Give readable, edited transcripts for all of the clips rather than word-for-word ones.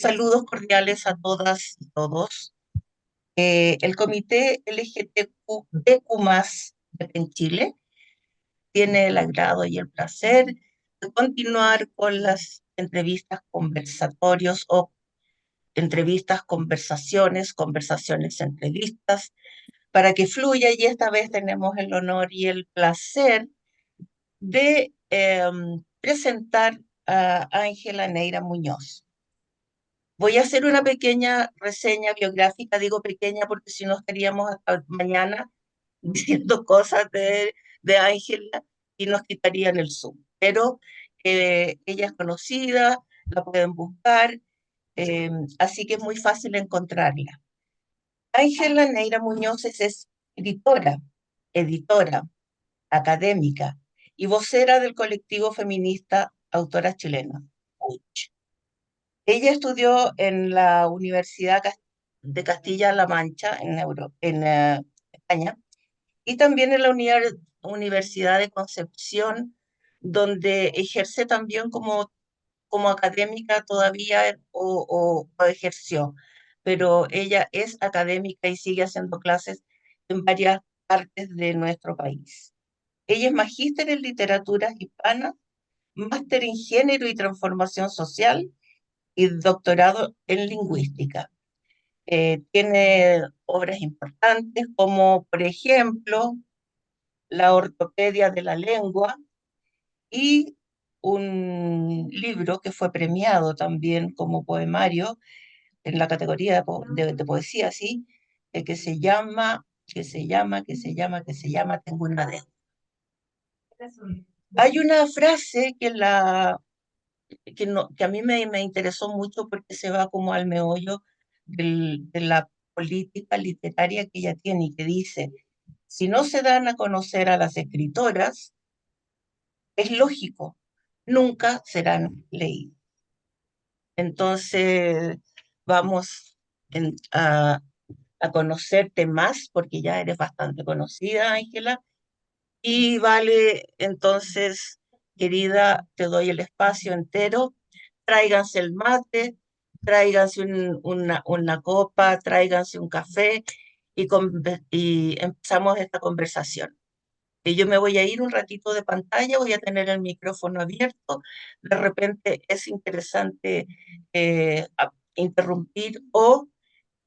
Saludos cordiales a todas y todos. El Comité LGTQ+, en Chile tiene el agrado y el placer de continuar con las entrevistas conversatorios o entrevistas conversaciones, conversaciones entrevistas, para que fluya y esta vez tenemos el honor y el placer de presentar a Ángela Neira Muñoz. Voy a hacer una pequeña reseña biográfica, digo pequeña porque si no estaríamos hasta mañana diciendo cosas de Ángela y nos quitarían el Zoom. Pero ella es conocida, la pueden buscar, eh, así que es muy fácil encontrarla. Ángela Neira Muñoz es escritora, editora, académica y vocera del colectivo feminista Autoras Chilenas. Ella estudió en la Universidad de Castilla-La Mancha, en España, y también en la Universidad de Concepción, donde ejerce también como académica todavía o ejerció. Pero ella es académica y sigue haciendo clases en varias partes de nuestro país. Ella es magíster en literatura hispana, máster en género y transformación social y doctorado en lingüística. Tiene obras importantes como, por ejemplo, La ortopedia de la lengua y un libro que fue premiado también como poemario en la categoría de poesía, sí, que se llama Tengo una deuda. Hay una frase que a mí me interesó mucho porque se va como al meollo de la política literaria que ella tiene y que dice, si no se dan a conocer a las escritoras, es lógico, nunca serán leídas. Entonces, vamos a conocerte más porque ya eres bastante conocida, Ángela. Y vale, entonces, querida, te doy el espacio entero. Tráiganse el mate, tráiganse una copa, tráiganse un café y empezamos esta conversación. Y yo me voy a ir un ratito de pantalla, voy a tener el micrófono abierto. De repente es interesante interrumpir o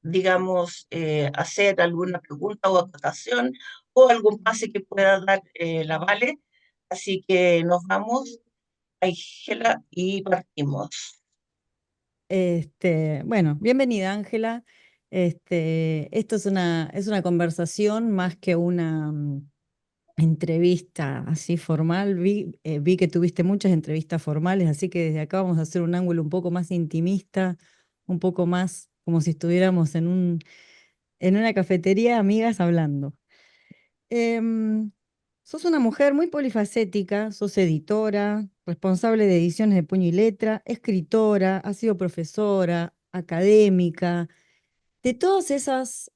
digamos, hacer alguna pregunta o acotación o algún pase que pueda dar la Vale. Así que nos vamos, Ángela, y partimos. Bueno, bienvenida Ángela. Esto es una conversación más que una entrevista así formal. Vi que tuviste muchas entrevistas formales, así que desde acá vamos a hacer un ángulo un poco más intimista, un poco más como si estuviéramos en una cafetería, amigas hablando. Em, Sos una mujer muy polifacética, sos editora, responsable de ediciones de puño y letra, escritora, has sido profesora, académica. De todos esos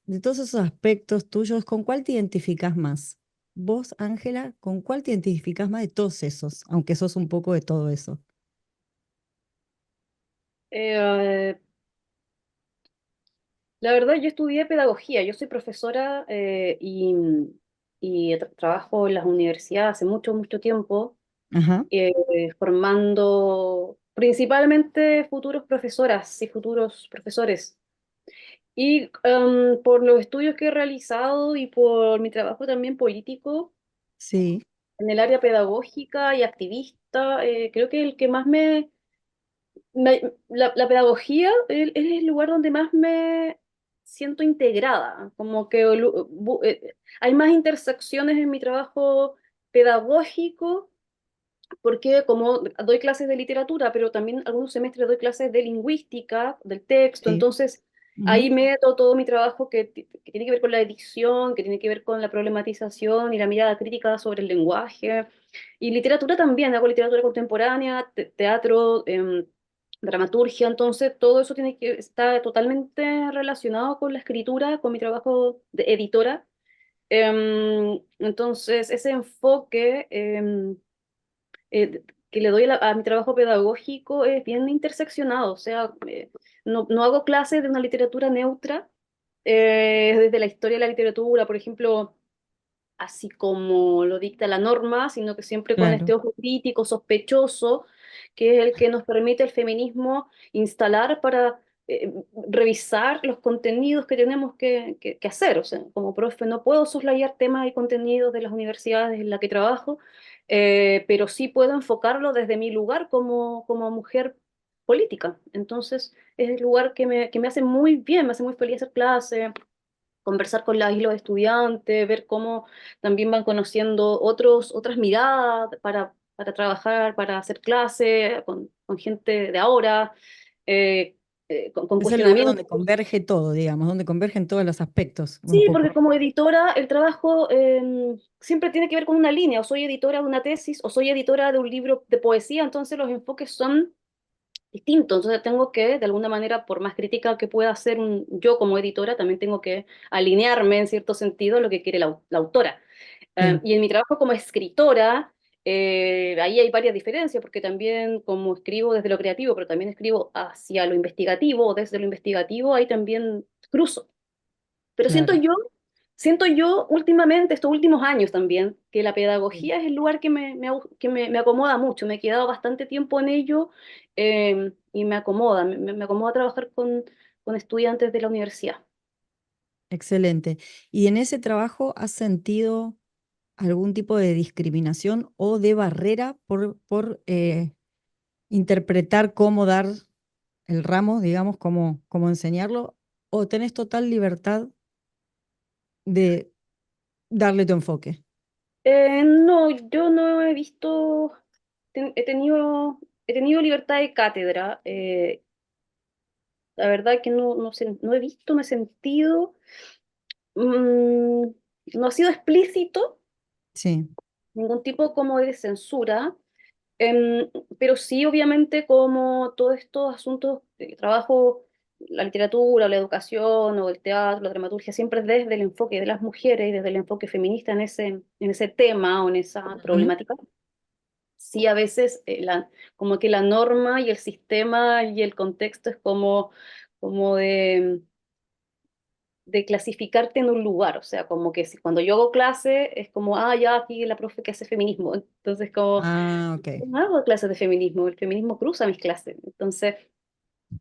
aspectos tuyos, ¿con cuál te identificas más? Vos, Ángela, ¿con cuál te identificas más de todos esos, aunque sos un poco de todo eso? Eh, la verdad, yo estudié pedagogía, yo soy profesora y trabajo en las universidades hace mucho, mucho tiempo, Ajá, formando principalmente futuros profesoras y futuros profesores. Y por los estudios que he realizado y por mi trabajo también político sí, en el área pedagógica y activista, creo que el que más la pedagogía es el lugar donde más me siento integrada, como que hay más intersecciones en mi trabajo pedagógico, porque como doy clases de literatura, pero también algunos semestres doy clases de lingüística, del texto, sí. entonces Ujú. ahí meto todo mi trabajo que tiene que ver con la edición, que tiene que ver con la problematización y la mirada crítica sobre el lenguaje. Y literatura también, hago literatura contemporánea, teatro, dramaturgia, entonces todo eso está totalmente relacionado con la escritura, con mi trabajo de editora. Entonces, ese enfoque, que le doy a mi trabajo pedagógico es bien interseccionado, o sea, no hago clases de una literatura neutra, desde la historia de la literatura, por ejemplo, así como lo dicta la norma, sino que siempre con Claro. este ojo crítico, sospechoso, que es el que nos permite el feminismo instalar para revisar los contenidos que tenemos que hacer. O sea, como profe no puedo soslayar temas y contenidos de las universidades en las que trabajo, pero sí puedo enfocarlo desde mi lugar como mujer política. Entonces, es el lugar que me hace muy bien, me hace muy feliz hacer clase, conversar con las y los estudiantes, ver cómo también van conociendo otras miradas para trabajar, para hacer clase con gente de ahora, eh, con Es el lugar cuestionamientos. donde converge todo, digamos, donde convergen todos los aspectos, un Sí, porque poco. como editora el trabajo siempre tiene que ver con una línea, o soy editora de una tesis, o soy editora de un libro de poesía, entonces los enfoques son distintos, entonces tengo que, de alguna manera, por más crítica que pueda hacer yo como editora, también tengo que alinearme en cierto sentido a lo que quiere la autora. Sí, Y en mi trabajo como escritora, ahí hay varias diferencias, porque también como escribo desde lo creativo, pero también escribo hacia lo investigativo, o desde lo investigativo, ahí también cruzo. Pero claro. siento yo últimamente, estos últimos años también, que la Sí. pedagogía es el lugar que me acomoda mucho. Me he quedado bastante tiempo en ello, y me acomoda, me acomoda trabajar con estudiantes de la universidad. Excelente. ¿Y en ese trabajo has sentido algún tipo de discriminación o de barrera por interpretar cómo dar el ramo, digamos, cómo enseñarlo? ¿O tenés total libertad de darle tu enfoque? No, yo no he visto, he tenido libertad de cátedra. La verdad que no he visto, no he sentido, mm, no ha sido explícito Sí. ningún tipo como de censura. Em, pero sí, obviamente, como todos estos asuntos de trabajo, la literatura, o la educación, o el teatro, la dramaturgia, siempre desde el enfoque de las mujeres y desde el enfoque feminista en ese tema o en esa Ujú. problemática, sí a veces como que la norma y el sistema y el contexto es como de clasificarte en un lugar, o sea, como que cuando yo hago clase es como, ya aquí la profe que hace feminismo, entonces como Ah, ok. no hago clases de feminismo, el feminismo cruza mis clases. Entonces,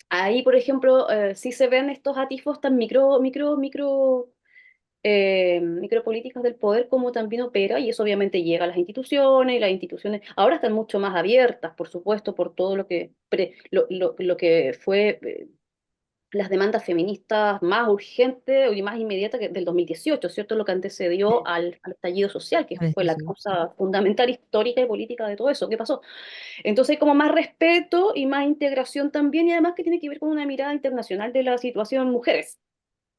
ahí, por ejemplo, sí se ven estos atisbos tan micropolíticas del poder como también opera, y eso obviamente llega a las instituciones, y las instituciones ahora están mucho más abiertas, por supuesto, por todo lo que fue las demandas feministas más urgentes y más inmediatas del 2018, ¿cierto? Lo que antecedió Sí, al estallido social, que al fue la estallido. causa fundamental histórica y política de todo eso. ¿Qué pasó? Entonces hay como más respeto y más integración también, y además que tiene que ver con una mirada internacional de la situación mujeres.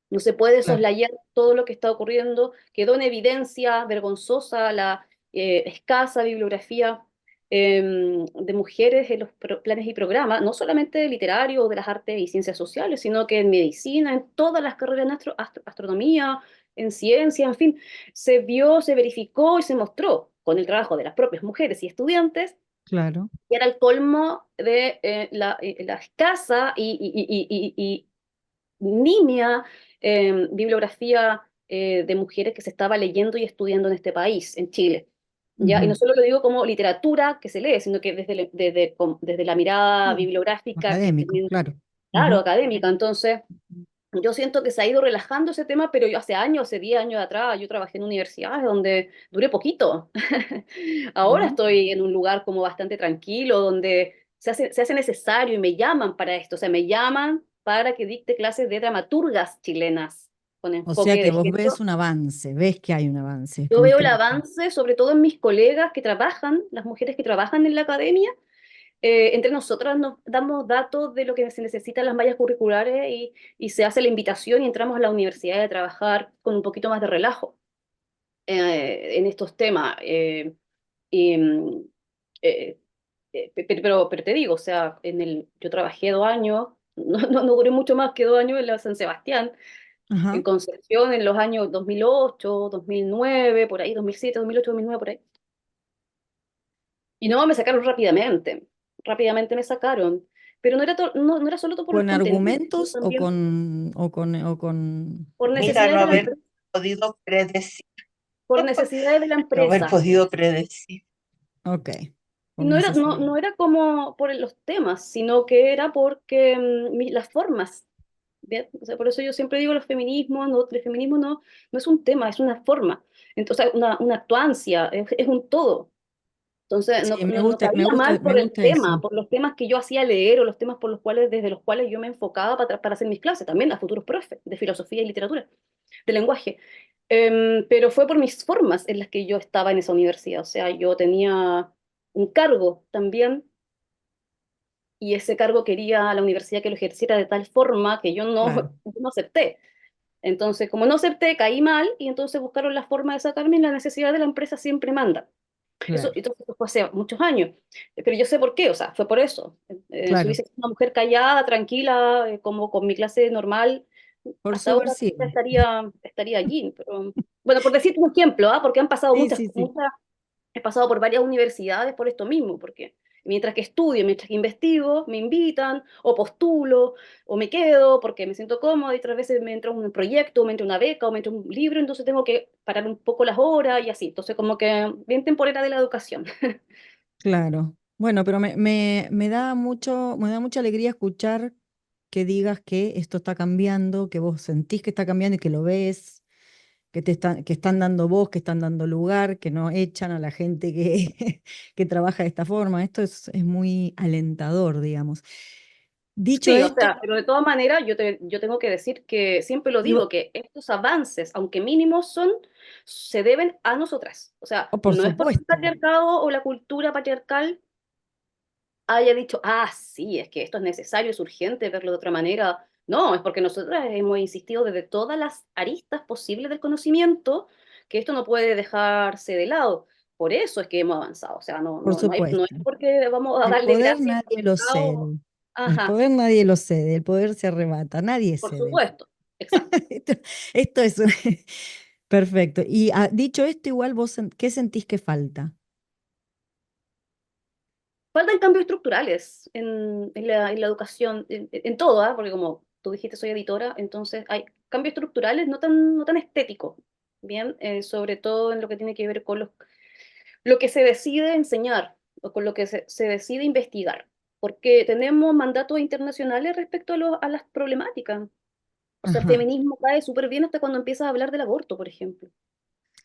No se puede Claro. soslayar todo lo que está ocurriendo. Quedó en evidencia vergonzosa la escasa bibliografía de mujeres en los planes y programas, no solamente literarios o de las artes y ciencias sociales, sino que en medicina, en todas las carreras en astronomía, en ciencia, en fin, se vio, se verificó y se mostró con el trabajo de las propias mujeres y estudiantes Claro. que era el colmo de la escasa y nimia bibliografía de mujeres que se estaba leyendo y estudiando en este país, en Chile. ¿Ya? Y no Ujú. solo lo digo como literatura que se lee, sino que desde la mirada Sí. bibliográfica, que Académico, también, claro. claro, Ujú. académica. Entonces, yo siento que se ha ido relajando ese tema, pero yo hace años, hace 10 años atrás, yo trabajé en universidades donde duré poquito. Ahora Ujú. estoy en un lugar como bastante tranquilo, donde se hace necesario y me llaman para esto, o sea, me llaman para que dicte clases de dramaturgas chilenas con O sea enfoque que de vos ves género. un avance, ves que hay un avance Yo veo el concreto. avance, sobre todo en mis colegas que trabajan, las mujeres que trabajan en la academia. Entre nosotras nos damos datos de lo que se necesita en las mallas curriculares, y se hace la invitación y entramos a la universidad a trabajar con un poquito más de relajo en estos temas. Y, eh, pero te digo, o sea, yo trabajé 2 años, no duré mucho más que 2 años en la San Sebastián, en Ajá. Concepción en los años 2008, 2009, por ahí, 2007, 2008, 2009, por ahí. Y no, me sacaron rápidamente me sacaron. Pero no era solo por los ¿Con contenidos, sino argumentos también o con... por Mira, no necesidades de la haber empresa, podido predecir, por necesidades de la no haber empresa. podido predecir. Ok, Y por necesidad. no era como por los temas, sino que era porque las formas. ¿Bien? O sea, por eso yo siempre digo el feminismo no es un tema, es una forma. Entonces, una actuancia, es un todo. Entonces, Sí, no caía mal me por el gusta tema, eso. por los temas que yo hacía leer o los temas por los cuales, desde los cuales yo me enfocaba para hacer mis clases, también a futuros profes de filosofía y literatura, de lenguaje. Pero fue por mis formas en las que yo estaba en esa universidad. O sea, yo tenía un cargo también y ese cargo quería a la universidad que lo ejerciera de tal forma que Claro, yo no acepté. Entonces, como no acepté, caí mal y entonces buscaron la forma de sacarme y la necesidad de la empresa siempre manda. claro, Eso fue hace muchos años, pero yo sé por qué, o sea, fue por eso. Si claro. hubiese sido una mujer callada, tranquila, como con mi clase normal, Por hasta ahora subversiva. estaría allí. Pero, bueno, por decirte un ejemplo, ¿ah? Porque han pasado Sí, sí, sí. he pasado por varias universidades por esto mismo, porque mientras que estudio, mientras que investigo, me invitan, o postulo, o me quedo porque me siento cómoda, y otras veces me entra un proyecto, o me entra una beca, o me entra un libro, entonces tengo que parar un poco las horas y así. Entonces, como que bien temporera de la educación. Claro. Bueno, pero me da mucha alegría escuchar que digas que esto está cambiando, que vos sentís que está cambiando y que lo ves, que están dando voz, que están dando lugar, que no echan a la gente que, que trabaja de esta forma. Esto es muy alentador, digamos. Dicho Sí, o esto, sea, pero de todas maneras yo tengo que decir que siempre lo digo, digo, que estos avances, aunque mínimos se deben a nosotras. O sea, oh, por no es porque el supuesto, patriarcado o la cultura patriarcal haya dicho, ah, sí, es que esto es necesario, es urgente verlo de otra manera. No, es porque nosotras hemos insistido desde todas las aristas posibles del conocimiento que esto no puede dejarse de lado. Por eso es que hemos avanzado. O sea, por no es supuesto. porque vamos a El darle poder gracias al nadie lo patriarcado. cede. El Ajá, poder nadie lo cede. El poder se arrebata. Nadie por cede. supuesto, exacto. Esto, esto es perfecto. Y dicho esto, igual vos, ¿qué sentís que falta? Faltan cambios estructurales en la educación, en todo, ¿ah? Porque como tú dijiste, soy editora, entonces hay cambios estructurales no tan estéticos, ¿bien? Sobre todo en lo que tiene que ver con lo que se decide enseñar o con lo que se decide investigar, porque tenemos mandatos internacionales respecto a las problemáticas. O sea, el Ajá, feminismo cae súper bien hasta cuando empiezas a hablar del aborto, por ejemplo.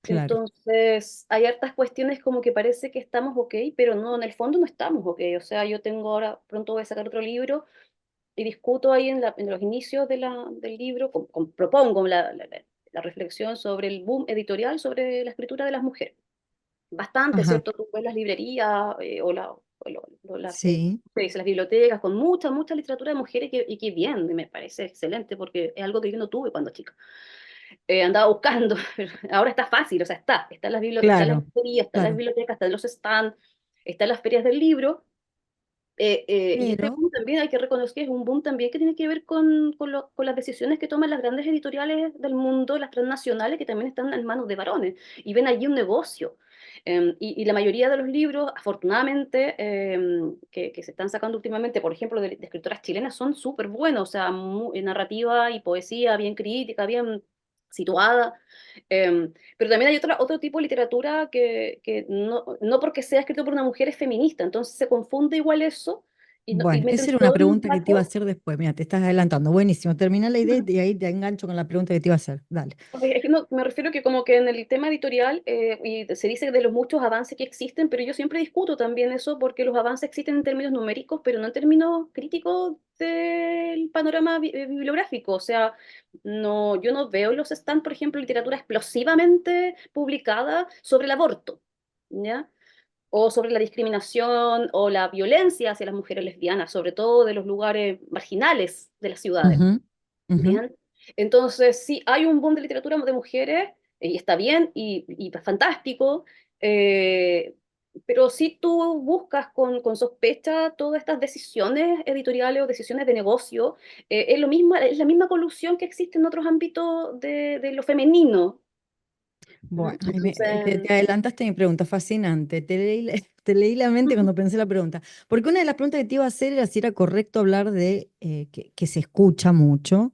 claro. Entonces, hay hartas cuestiones como que parece que estamos ok, pero no, en el fondo no estamos ok. O sea, yo tengo ahora, pronto voy a sacar otro libro y discuto ahí en los inicios del libro, propongo la reflexión sobre el boom editorial sobre la escritura de las mujeres. Bastante, Ajá, ¿cierto? Tú ves las librerías sí. se dice, las bibliotecas con mucha literatura de mujeres y que bien, me parece excelente porque es algo que yo no tuve cuando chica. Andaba buscando, pero ahora está fácil, o sea, está en está en las Claro, librerías, está en las claro. bibliotecas, está en los stands, está en las ferias del libro, y este Pero, boom también hay que reconocer que es un boom también que tiene que ver con las decisiones que toman las grandes editoriales del mundo, las transnacionales, que también están en manos de varones, y ven allí un negocio. Y la mayoría de los libros, afortunadamente, que se están sacando últimamente, por ejemplo, de escritoras chilenas, son súper buenos, o sea, narrativa y poesía, bien crítica, bien situada. Pero también hay otro tipo de literatura que no porque sea escrito por una mujer es feminista, entonces se confunde igual eso y bueno, esa meten era una todo en un pregunta que te iba a saco. hacer después. Mira, te estás adelantando. Buenísimo. Termina la idea y ahí te engancho con la pregunta que te iba a hacer. Dale. Ok, es que no, me refiero que como que en el tema editorial y se dice de los muchos avances que existen, pero yo siempre discuto también eso porque los avances existen en términos numéricos, pero no en términos críticos del panorama bibliográfico. O sea, no, yo no veo en los stands, por ejemplo, literatura explosivamente publicada sobre el aborto, ¿ya? O sobre la discriminación o la violencia hacia las mujeres lesbianas, sobre todo de los lugares marginales de las ciudades. Ujú, ujú. Bien. Entonces, sí, hay un boom de literatura de mujeres, y está bien, y fantástico, eh, pero si tú buscas con sospecha todas estas decisiones editoriales o decisiones de negocio, es la misma colusión que existe en otros ámbitos de lo femenino. Bueno, ay, Entonces, te adelantaste mi pregunta, fascinante. Te leí la mente cuando pensé la pregunta. Porque una de las preguntas que te iba a hacer era si era correcto hablar de, que se escucha mucho,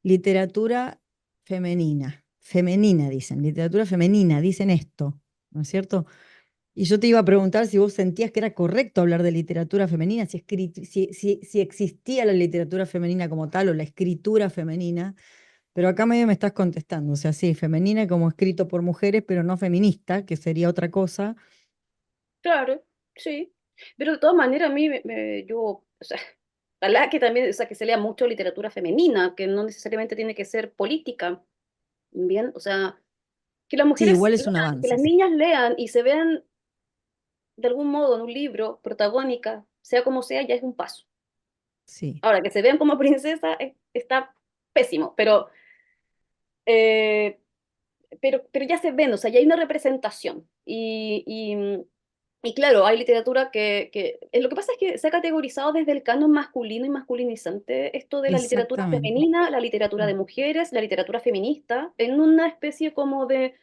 literatura femenina. Femenina, dicen, literatura femenina, dicen esto, ¿no es cierto? Y yo te iba a preguntar si vos sentías que era correcto hablar de literatura femenina, si existía la literatura femenina como tal o la escritura femenina, pero acá medio me estás contestando, o sea, sí, femenina como escrito por mujeres, pero no feminista, que sería otra cosa. claro, sí. Pero de todas maneras, a mí, yo, o sea, ojalá que también, o sea, que se lea mucho literatura femenina, que no necesariamente tiene que ser política, ¿bien? O sea, que las Sí, mujeres igual es un lean, que avance, las sí. niñas lean y se vean de algún modo en un libro protagónica, sea como sea, ya es un paso. Sí. Ahora, que se vean como princesa está pésimo, eh, pero ya se ven, o sea, ya hay una representación. Y claro, hay literatura lo que pasa es que se ha categorizado desde el canon masculino y masculinizante esto de la literatura Exactamente. femenina, la literatura de Mm. mujeres, la literatura feminista, en una especie como de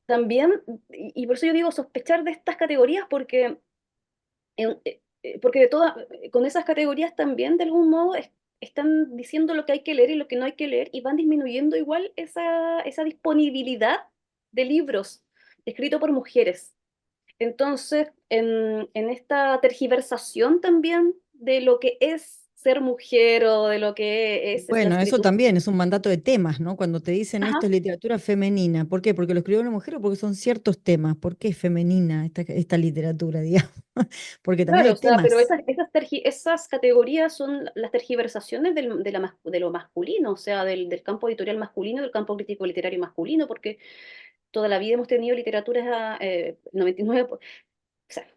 también, y por eso yo digo sospechar de estas categorías, porque con esas categorías también de algún modo están diciendo lo que hay que leer y lo que no hay que leer y van disminuyendo igual esa disponibilidad de libros escritos por mujeres. Entonces, en esta tergiversación también de lo que es ser mujer o de lo que es la Bueno, eso escritura. también es un mandato de temas, ¿no? Cuando te dicen esto Ajá. es literatura femenina, ¿por qué? ¿Porque lo escribió una mujer o porque son ciertos temas? ¿Por qué es femenina esta literatura, digamos? Porque también Claro, hay o sea, pero temas. esas categorías son las tergiversaciones de lo masculino, o sea, del campo editorial masculino, del campo crítico literario masculino, porque toda la vida hemos tenido literaturas, 99, o sea,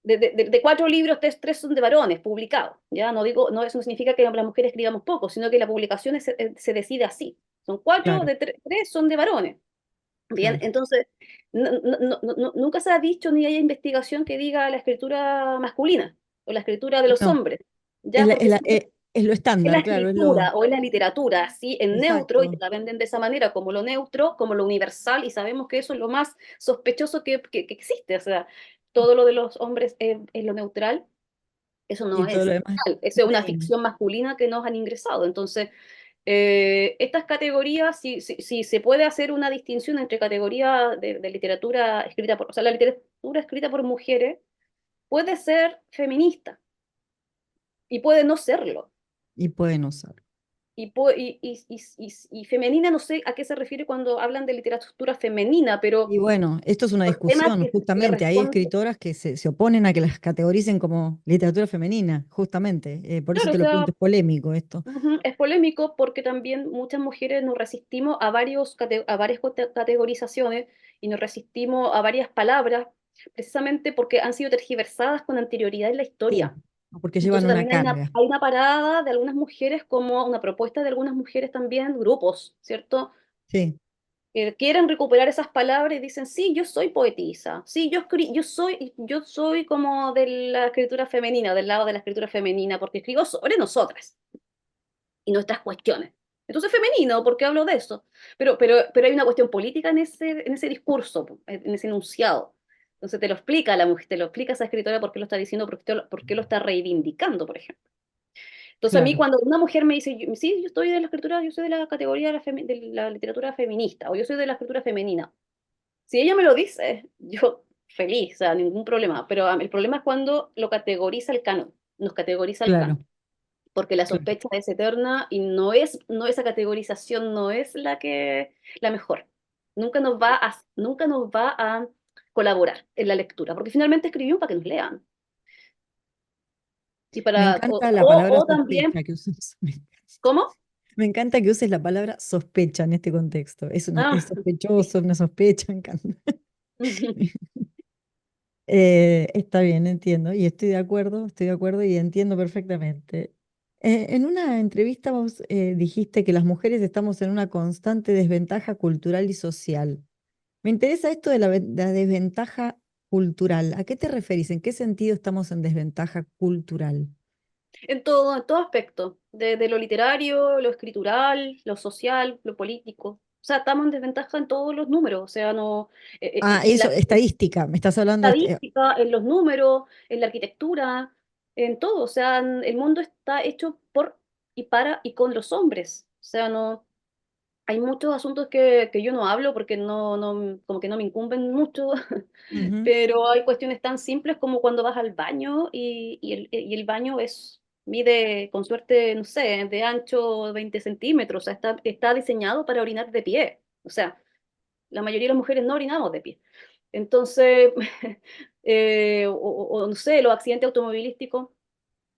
de cuatro libros, tres son de varones publicados, ¿ya? No digo, no, eso no significa que las mujeres escribamos poco, sino que la publicación se decide así. Son cuatro, Claro, tres son de varones. Bien, claro. entonces, nunca se ha dicho ni hay investigación que diga la escritura masculina o la escritura de los No, hombres, ¿ya? Porque siempre es lo es la estándar, claro, es lo escritura o es la literatura, así en neutro, y te exacto. la venden de esa manera, como lo neutro, como lo universal, y sabemos que eso es lo más sospechoso que existe, o sea, todo lo de los hombres es lo neutral, eso no Y todo lo es demás real, eso es una femenino. ficción masculina que nos han ingresado, entonces estas categorías, si se puede hacer una distinción entre categoría de literatura escrita por, o sea, la literatura escrita por mujeres puede ser feminista y puede no serlo. Y pueden usar. Y femenina, no sé a qué se refiere cuando hablan de literatura femenina, pero Y bueno, esto es una por temas discusión, que justamente. Hay responden. escritoras que se oponen a que las categoricen como literatura femenina, justamente. Por eso Claro, o te lo sea, pregunto, es polémico esto. ujú, es polémico porque también muchas mujeres nos resistimos a varias categorizaciones y nos resistimos a varias palabras precisamente porque han sido tergiversadas con anterioridad en la Sí, historia. porque llevan Entonces una también carga. hay una parada de algunas mujeres, como una propuesta de algunas mujeres también, grupos, ¿cierto? Sí, Quieren recuperar esas palabras y dicen, sí, yo soy poetisa, sí, yo soy como de la escritura femenina, del lado de la escritura femenina, porque escribo sobre nosotras y nuestras cuestiones. Entonces femenino, porque hablo de eso. Pero hay una cuestión política en ese discurso, en ese enunciado. Entonces te lo explica la mujer, te lo explica esa escritora por qué lo está diciendo, por qué lo está reivindicando, por ejemplo. Entonces a mí claro. cuando una mujer me dice, sí, yo estoy de la escritura, yo soy de la categoría de la literatura feminista, o yo soy de la escritura femenina, si ella me lo dice, yo feliz, o sea, ningún problema. Pero el problema es cuando lo categoriza el canon, nos categoriza el canon Claro, porque la claro. sospecha es eterna y no esa categorización no es la mejor. Nunca nos va a colaborar en la lectura, porque finalmente escribimos para que nos lean. Y Me para, encanta la palabra o también, sospecha que uses. ¿cómo? Me encanta que uses la palabra sospecha en este contexto. Es Ah, sí. sospechoso, una sospecha, me encanta. Está bien, entiendo, y estoy de acuerdo y entiendo perfectamente. En una entrevista vos dijiste que las mujeres estamos en una constante desventaja cultural y social. Me interesa esto de la desventaja cultural. ¿A qué te referís? ¿En qué sentido estamos en desventaja cultural? En todo aspecto, de lo literario, lo escritural, lo social, lo político. O sea, estamos en desventaja en todos los números, o sea, no, Ah, en eso, la estadística, me estás hablando de estadística, en los números, en la arquitectura, en todo, o sea, el mundo está hecho por y para y con los hombres, o sea, no, hay muchos asuntos que yo no hablo porque como que no me incumben mucho, Ujú. pero hay cuestiones tan simples como cuando vas al baño y el baño mide con suerte, no sé, de ancho 20 centímetros, o sea, está diseñado para orinar de pie, o sea, la mayoría de las mujeres no orinamos de pie. Entonces, no sé, los accidentes automovilísticos,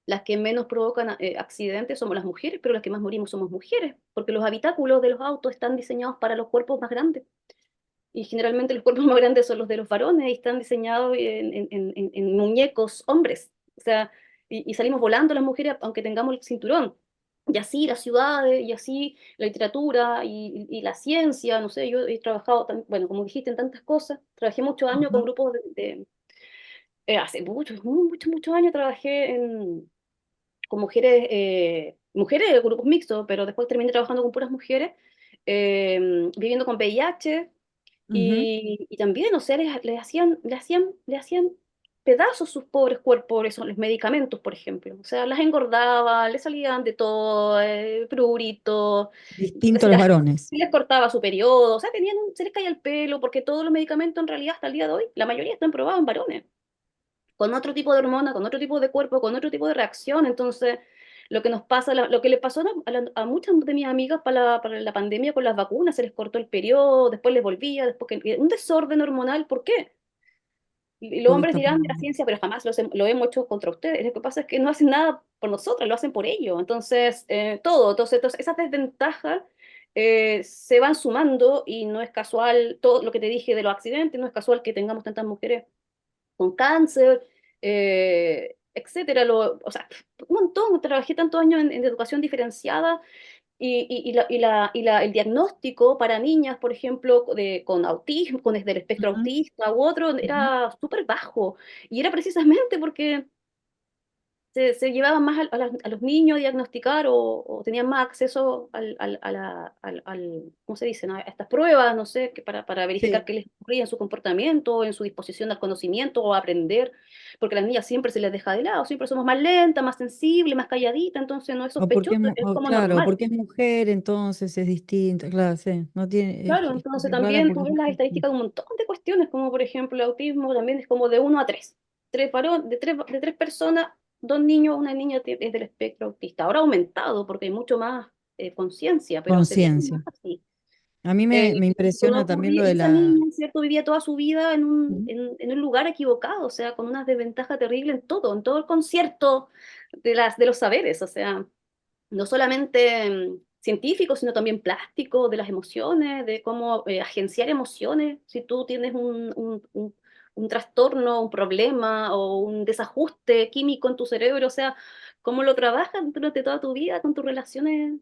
las que menos provocan accidentes somos las mujeres, pero las que más morimos somos mujeres, porque los habitáculos de los autos están diseñados para los cuerpos más grandes. Y generalmente los cuerpos más grandes son los de los varones y están diseñados en muñecos hombres. O sea, y salimos volando las mujeres aunque tengamos el cinturón. Y así las ciudades, y así la literatura y la ciencia, no sé, yo he trabajado, bueno, como dijiste, en tantas cosas. Trabajé muchos años con Ajá. grupos hace muchos, muchos, muchos años trabajé con mujeres, mujeres de grupos mixtos, pero después terminé trabajando con puras mujeres, viviendo con VIH, Ujú. y también, o sea, le hacían pedazos sus pobres cuerpos, por eso, los medicamentos, por ejemplo. O sea, las engordaban, les salían de todo, prurito, Distinto a se los las- varones. se les cortaba su periodo, o sea, se les caía el pelo, porque todos los medicamentos en realidad hasta el día de hoy, la mayoría están probados en varones con otro tipo de hormona, con otro tipo de cuerpo, con otro tipo de reacción. Entonces, lo que nos pasa, lo que le pasó a muchas de mis amigas para la pandemia con las vacunas, se les cortó el periodo, después les volvía, después un desorden hormonal. ¿Por qué? Y los Porque hombres está dirán de la ciencia, pero jamás lo hemos hecho contra ustedes. Lo que pasa es que no hacen nada por nosotros, lo hacen por ellos. Entonces, entonces esas desventajas se van sumando y no es casual todo lo que te dije de los accidentes, no es casual que tengamos tantas mujeres con cáncer, etcétera. O sea, un montón. Trabajé tantos años en educación diferenciada el diagnóstico para niñas, por ejemplo, con autismo, con desde el espectro Ujú, autista u otro, ujú. era súper bajo. Y era precisamente porque se llevaban más a los niños a diagnosticar o tenían más acceso ¿cómo se dice? ¿No? A estas pruebas, no sé, para verificar Sí, qué les ocurría en su comportamiento, en su disposición al conocimiento o a aprender, porque a las niñas siempre se les deja de lado, siempre somos más lentas, más sensibles, más calladitas, entonces no es o porque sospechoso, es como claro, normal. porque es mujer, entonces es distinto, claro, sí, no tiene, Claro, es entonces rara también porque tú es ves las mujer. estadísticas de un montón de cuestiones, como por ejemplo el autismo también es como de 1 a 3. De tres personas, 2 niños, una niña es del espectro autista. Ahora ha aumentado porque hay mucho más conciencia, pero hace 10 años Conciencia. así. A mí me Y todo impresiona también lo ocurría, de y esa la... niña, ¿cierto? Vivía toda su vida en un, Ujú, en un lugar equivocado, o sea, con una desventaja terrible en todo el concierto de los saberes, o sea no solamente científico, sino también plástico, de las emociones, de cómo agenciar emociones. Si tú tienes un trastorno, un problema o un desajuste químico en tu cerebro, o sea, cómo lo trabajas durante toda tu vida con tus relaciones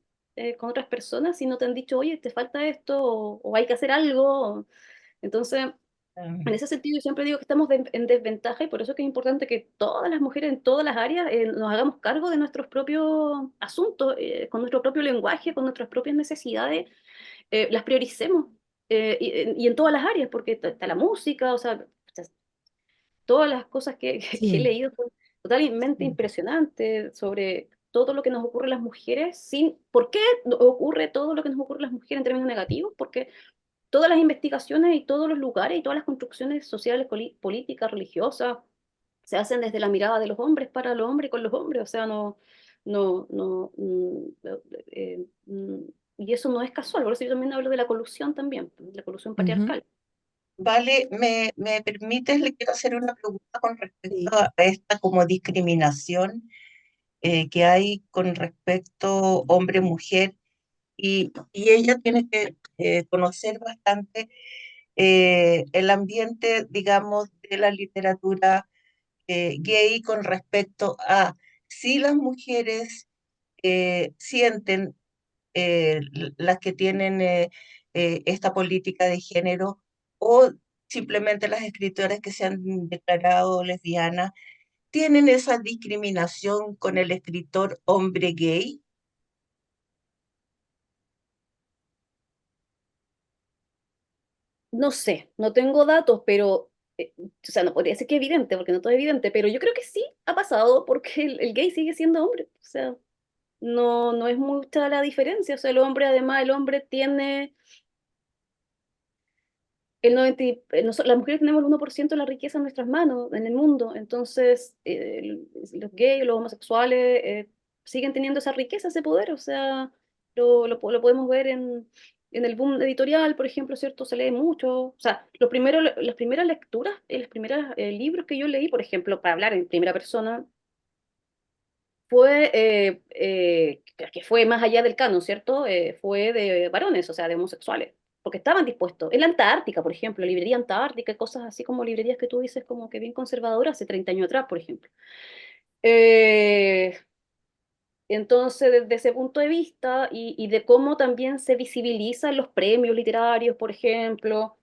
con otras personas si no te han dicho, oye, te falta esto o hay que hacer algo. Entonces, en ese sentido, yo siempre digo que estamos en desventaja y por eso que es importante que todas las mujeres en todas las áreas nos hagamos cargo de nuestros propios asuntos, con nuestro propio lenguaje, con nuestras propias necesidades, las prioricemos y en todas las áreas, porque está la música, o sea, todas las cosas que he sí, leído son totalmente sí. impresionantes sobre todo lo que nos ocurre a las mujeres, ¿por qué ocurre todo lo que nos ocurre a las mujeres en términos negativos? Porque todas las investigaciones y todos los lugares y todas las construcciones sociales, políticas, religiosas, se hacen desde la mirada de los hombres para los hombres con los hombres, o sea, no, y eso no es casual, por eso yo también hablo de la colusión también, la colusión Ujú, patriarcal. Vale, ¿me permites? Le quiero hacer una pregunta con respecto sí. a esta como discriminación que hay con respecto hombre-mujer y ella tiene que conocer bastante el ambiente, digamos, de la literatura gay con respecto a si las mujeres sienten las que tienen esta política de género o simplemente las escritoras que se han declarado lesbianas, tienen esa discriminación con el escritor hombre gay. No sé, no tengo datos, pero, o sea, no podría decir que es evidente, porque no todo es evidente, pero yo creo que sí ha pasado porque el gay sigue siendo hombre. O sea, no es mucha la diferencia. O sea, el hombre, además, el hombre tiene el 90, las mujeres tenemos el 1% de la riqueza en nuestras manos, en el mundo. Entonces, los gays, los homosexuales, siguen teniendo esa riqueza, ese poder. O sea, lo podemos ver en el boom editorial, por ejemplo, ¿cierto? Se lee mucho. O sea, las primeras lecturas, los primeros libros que yo leí, por ejemplo, para hablar en primera persona, fue, que fue más allá del canon, ¿cierto? Fue de varones, o sea, de homosexuales, porque estaban dispuestos. En la Antártica, por ejemplo, librería Antártica, cosas así como librerías que tú dices como que bien conservadoras hace 30 años atrás, por ejemplo. Eh, entonces, desde ese punto de vista y de cómo también se visibilizan los premios literarios, por ejemplo,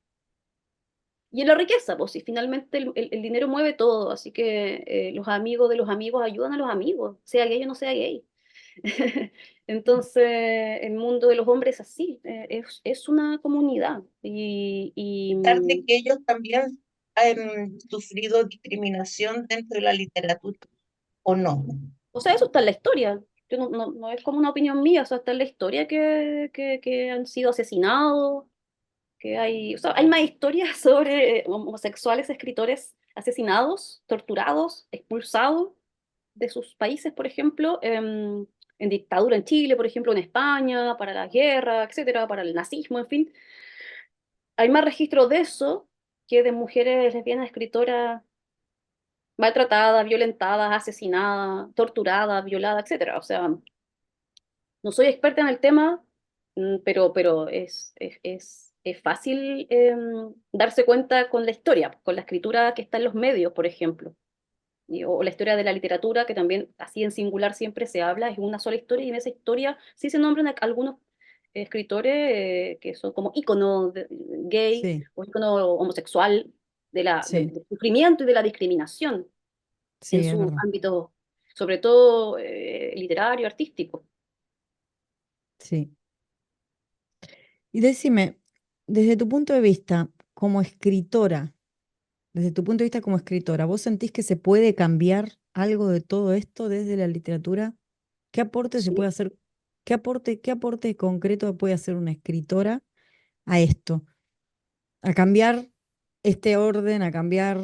y en la riqueza, pues, y finalmente el dinero mueve todo, así que los amigos de los amigos ayudan a los amigos, sea gay o no sea gay. Entonces, el mundo de los hombres es así, es una comunidad. De que ellos también han sufrido discriminación dentro de la literatura, ¿o no? O sea, eso está en la historia. Yo no es como una opinión mía, o sea, está en la historia que han sido asesinados, que hay, o sea, hay más historias sobre homosexuales escritores asesinados, torturados, expulsados de sus países, por ejemplo, en dictadura en Chile, por ejemplo, en España, para la guerra, etcétera, para el nazismo, en fin. Hay más registros de eso que de mujeres lesbianas escritoras maltratadas, violentadas, asesinadas, torturadas, violadas, etcétera. O sea, no soy experta en el tema, pero es fácil darse cuenta con la historia, con la escritura que está en los medios, por ejemplo. O la historia de la literatura, que también así en singular siempre se habla, es una sola historia, y en esa historia sí se nombran algunos escritores que son como íconos gay Sí, o ícono homosexual sí, del sufrimiento y de la discriminación en sí, es su verdad. ámbito, sobre todo literario, artístico. Sí. Y decime, desde tu punto de vista como escritora, desde tu punto de vista como escritora, ¿vos sentís que se puede cambiar algo de todo esto desde la literatura? ¿Qué aporte se puede Sí, hacer? Qué aporte concreto puede hacer una escritora a esto? A cambiar este orden, a cambiar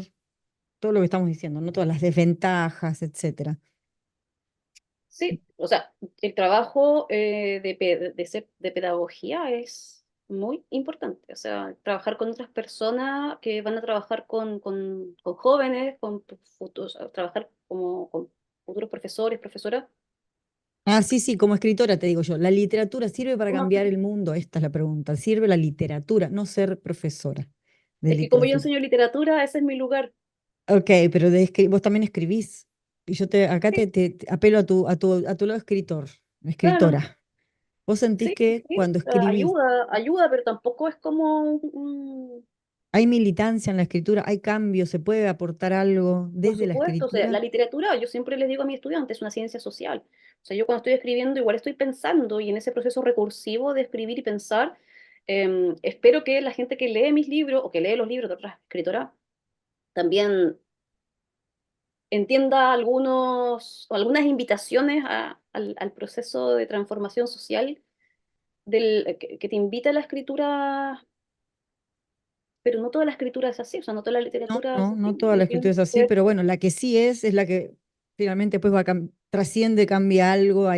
todo lo que estamos diciendo, ¿no? Todas las desventajas, etcétera. sí, o sea, el trabajo de pedagogía es muy importante. O sea, trabajar con otras personas que van a trabajar con jóvenes, con futuros, trabajar como con futuros profesores, profesoras. Ah, sí, sí, como escritora te digo yo, ¿la literatura sirve para Como- cambiar el mundo? Esta es la pregunta. ¿Sirve la literatura? No ser profesora de Es que como yo literatura. enseño literatura, ese es mi lugar. Ok, pero vos también escribís. Y yo acá Sí, te apelo a tu lado escritor, claro, escritora. ¿Vos sentís sí, que sí. cuando escribís Ayuda, ayuda, pero tampoco es como hay militancia en la escritura, hay cambio, se puede aportar algo por desde la supuesto, o sea, escritura? la literatura, yo siempre les digo a mis estudiantes, es una ciencia social. O sea, yo cuando estoy escribiendo igual estoy pensando y en ese proceso recursivo de escribir y pensar, espero que la gente que lee mis libros o que lee los libros de otras escritoras también entienda algunas invitaciones al proceso de transformación social que te invita a la escritura, pero no toda la escritura es así, o sea, no toda la No, literatura es no, no así. toda la escritura es así, pero bueno, la que sí es la que finalmente pues trasciende, cambia algo,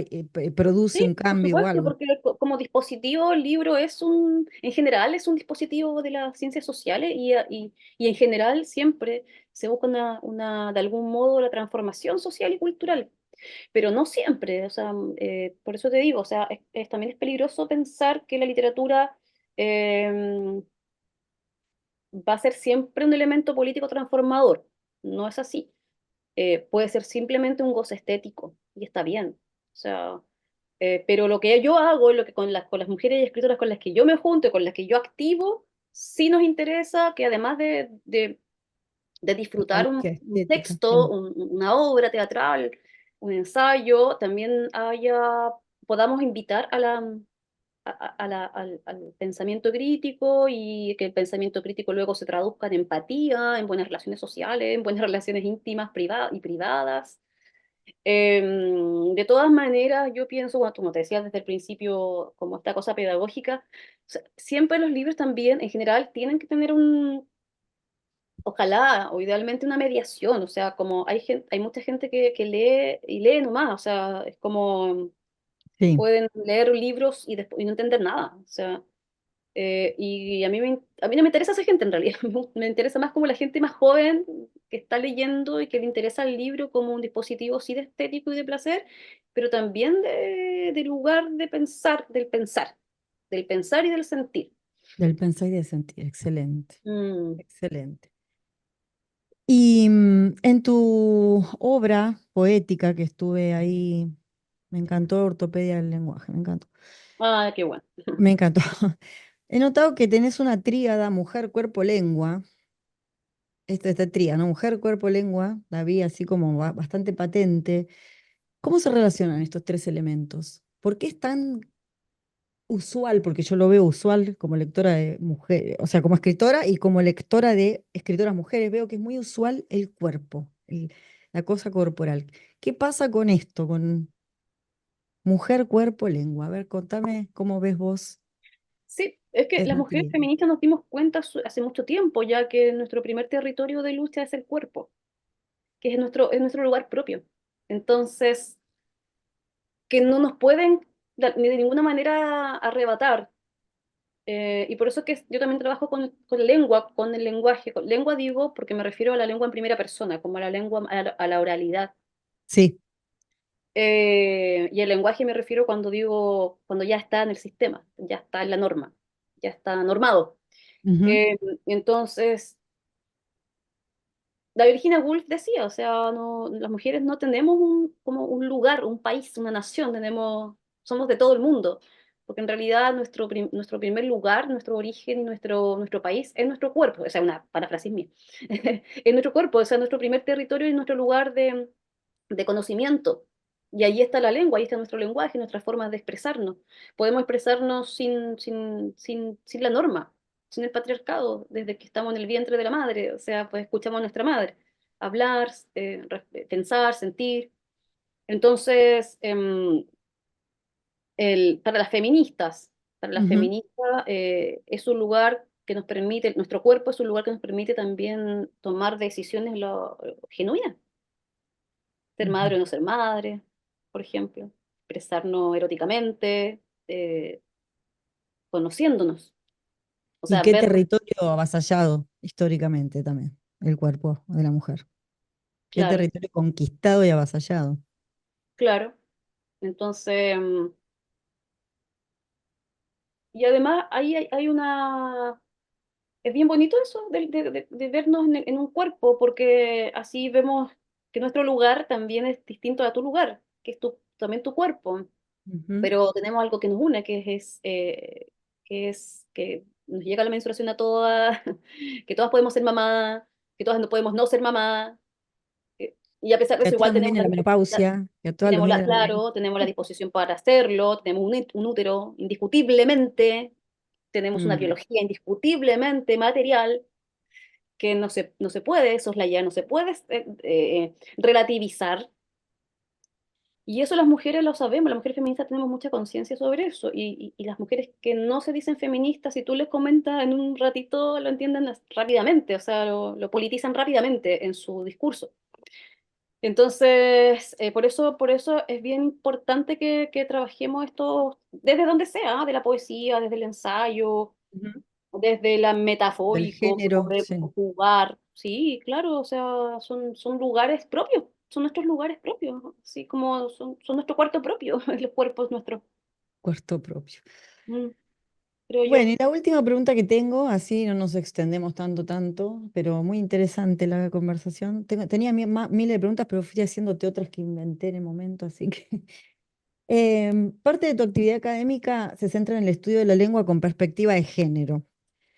produce un Sí, por cambio o supuesto, algo. porque como dispositivo el libro en general es un dispositivo de las ciencias sociales y en general siempre se busca de algún modo la transformación social y cultural, pero no siempre, o sea, por eso te digo, o sea, también es peligroso pensar que la literatura eh, va a ser siempre un elemento político transformador, no es así. Puede ser simplemente un goce estético y está bien, o sea... pero lo que yo hago, lo que con las mujeres y escritoras con las que yo me junto, y con las que yo activo, sí nos interesa que además de La disfrutar búsqueda un estética, texto, sí. una obra teatral, un ensayo, también podamos invitar al pensamiento crítico y que el pensamiento crítico luego se traduzca en empatía, en buenas relaciones sociales, en buenas relaciones íntimas y privadas. De todas maneras, yo pienso, bueno, como te decía desde el principio, como esta cosa pedagógica, o sea, siempre los libros también, en general, tienen que tener ojalá, o idealmente una mediación, o sea, como hay mucha gente que lee y lee nomás, o sea, es como Sí, pueden leer libros y no entender nada, o sea, y a mí no me interesa esa gente en realidad, me interesa más como la gente más joven que está leyendo y que le interesa el libro como un dispositivo sí de estético y de placer, pero también de lugar de pensar, del pensar y del sentir. del pensar y del sentir, excelente, Mm. excelente. Y en tu obra poética que estuve ahí, me encantó Ortopedia del lenguaje, me encantó. Ah, qué bueno. Me encantó. He notado que tenés una tríada mujer, cuerpo, lengua. Esta tríada, ¿no? Mujer, cuerpo, lengua, la vi así como bastante patente. ¿Cómo se relacionan estos tres elementos? ¿Por qué es tan usual? Porque yo lo veo usual como lectora de mujeres, o sea, como escritora y como lectora de escritoras mujeres, veo que es muy usual el cuerpo, la cosa corporal. ¿Qué pasa con esto, con mujer, cuerpo, lengua? A ver, contame cómo ves vos Sí, es que las esa mujeres tríada. feministas nos dimos cuenta hace mucho tiempo ya que nuestro primer territorio de lucha es el cuerpo, que es nuestro lugar propio. Entonces, que no nos pueden ni de ninguna manera arrebatar. Y por eso que yo también trabajo con lengua, con el lenguaje. Con lengua digo porque me refiero a la lengua en primera persona, como a la lengua, a la oralidad. Sí. Y el lenguaje me refiero cuando digo, cuando ya está en el sistema, ya está en la norma, ya está normado. Ujú, Eh, entonces, la Virginia Woolf decía, o sea, no, las mujeres no tenemos como un lugar, un país, una nación, somos de todo el mundo, porque en realidad nuestro primer lugar, nuestro origen y nuestro país es nuestro cuerpo, o sea, una paráfrasis mía, es nuestro cuerpo, o sea, nuestro primer territorio y nuestro lugar de conocimiento. Y ahí está la lengua, ahí está nuestro lenguaje, nuestras formas de expresarnos. Podemos expresarnos sin la norma, sin el patriarcado, desde que estamos en el vientre de la madre, o sea, pues escuchamos a nuestra madre hablar, pensar, sentir. Entonces, para las ujú, feministas es un lugar que nos permite, nuestro cuerpo es un lugar que nos permite también tomar decisiones genuinas, ser ujú. madre o no ser madre, por ejemplo, expresarnos eróticamente, eh, conociéndonos. O ¿Y sea, qué ver, territorio avasallado históricamente también, el cuerpo de la mujer? ¿Qué claro, territorio conquistado y avasallado? claro. Entonces, y además ahí hay una... Es bien bonito eso de vernos en un cuerpo, porque así vemos que nuestro lugar también es distinto a tu lugar, que es también tu cuerpo. Ujú. Pero tenemos algo que nos une, que nos llega la menstruación a todas, que todas podemos ser mamá, que todas no podemos no ser mamá, y a pesar de Que a eso igual todas nos tenemos viene la menopausia, que a todas nos viene la claro, tenemos la disposición para hacerlo, tenemos un útero indiscutiblemente, tenemos una Mm. biología indiscutiblemente material, que no se puede soslayar, no se puede relativizar. Y eso las mujeres lo sabemos, las mujeres feministas tenemos mucha conciencia sobre eso. Y las mujeres que no se dicen feministas, si tú les comentas en un ratito, lo entienden rápidamente, o sea, lo politizan rápidamente en su discurso. Entonces, por eso es bien importante que trabajemos esto desde donde sea, de la poesía, desde el ensayo, Ujú. desde la Del metafórico, género, poder sí. jugar. Sí, claro, o sea, son lugares propios, son nuestros lugares propios, así como son nuestro cuarto propio, los cuerpos nuestros, Cuarto propio. mm, creo Bueno, yo. y la última pregunta que tengo, así no nos extendemos tanto, pero muy interesante la conversación. Tenía miles de preguntas, pero fui haciéndote otras que inventé en el momento, así que parte de tu actividad académica se centra en el estudio de la lengua con perspectiva de género.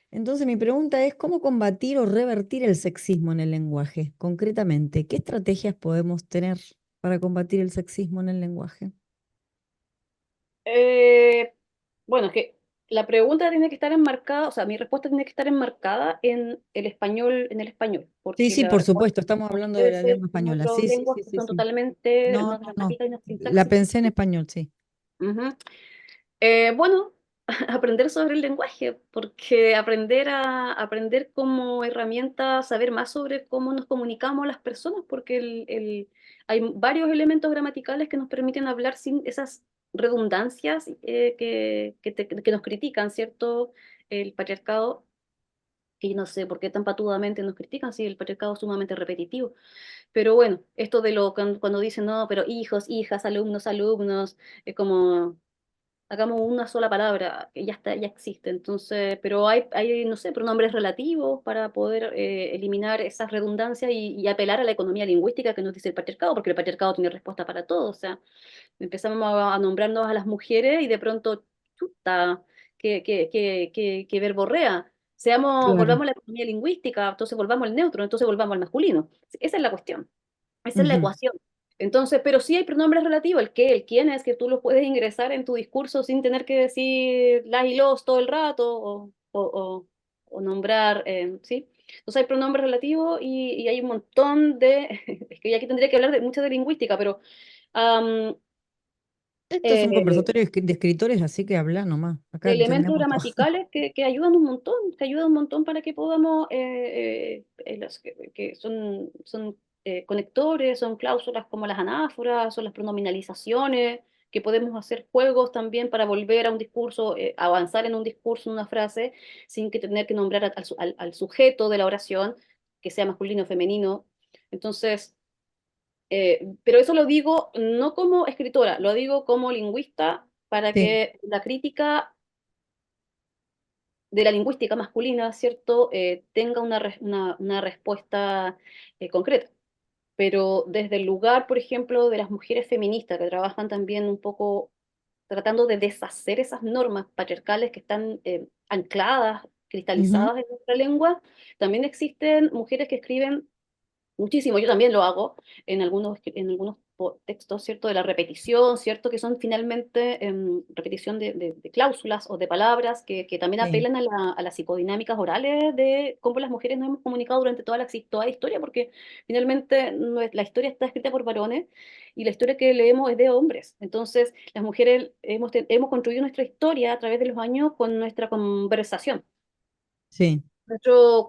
Entonces mi pregunta es, ¿cómo combatir o revertir el sexismo en el lenguaje? Concretamente, ¿qué estrategias podemos tener para combatir el sexismo en el lenguaje? Eh, Bueno, es que la pregunta tiene que estar enmarcada, o sea, mi respuesta tiene que estar enmarcada en el español, Sí, porque sí, por la supuesto, estamos hablando de puede la ser lengua en española. otras Sí, sí, lenguas sí, que sí, son sí. totalmente No, una no, no. gramática y una La sintaxis. pensé en español, sí. Ujú. Bueno, aprender sobre el lenguaje, porque aprender como herramienta, saber más sobre cómo nos comunicamos las personas, porque hay varios elementos gramaticales que nos permiten hablar sin esas redundancias que nos critican, ¿cierto? El patriarcado, que yo no sé por qué tan patudamente nos critican, si el patriarcado es sumamente repetitivo. Pero bueno, esto de cuando dicen, no, pero hijos, hijas, alumnos, alumnos, es como hagamos una sola palabra, que ya está, ya existe. Entonces, pero no sé, pronombres relativos para poder eliminar esas redundancias y apelar a la economía lingüística que nos dice el patriarcado, porque el patriarcado tiene respuesta para todo. O sea, empezamos a nombrarnos a las mujeres y de pronto, chuta, que verborrea. Claro. Volvamos a la economía lingüística, entonces volvamos al neutro, entonces volvamos al masculino. Esa es la cuestión. Esa es la Ujú. ecuación. Entonces, pero sí hay pronombres relativos, el qué, el quién es, que tú los puedes ingresar en tu discurso sin tener que decir las y los todo el rato o nombrar, ¿sí? Entonces hay pronombres relativos y hay un montón de, es que aquí tendría que hablar de mucho de lingüística, pero am, Estos son eh, conversatorios de escritores, así que habla nomás. de Acá elementos entendemos todo. gramaticales que ayudan un montón, que ayudan un montón para que podamos, que son conectores, son cláusulas como las anáforas, son las pronominalizaciones, que podemos hacer juegos también para volver a un discurso, avanzar en un discurso, en una frase, sin que tener que nombrar al sujeto de la oración, que sea masculino o femenino. Entonces, pero eso lo digo no como escritora, lo digo como lingüista para Sí, que la crítica de la lingüística masculina, ¿cierto?, tenga una respuesta concreta. Pero desde el lugar, por ejemplo, de las mujeres feministas que trabajan también un poco tratando de deshacer esas normas patriarcales que están ancladas, ujú, cristalizadas en nuestra lengua, también existen mujeres que escriben muchísimo, yo también lo hago en algunos textos, ¿cierto? De la repetición, ¿cierto? Que son finalmente repetición de cláusulas o de palabras que también sí, apelan a las psicodinámicas orales de cómo las mujeres nos hemos comunicado durante toda la historia, porque finalmente la historia está escrita por varones y la historia que leemos es de hombres. Entonces, las mujeres hemos construido nuestra historia a través de los años con nuestra conversación sí.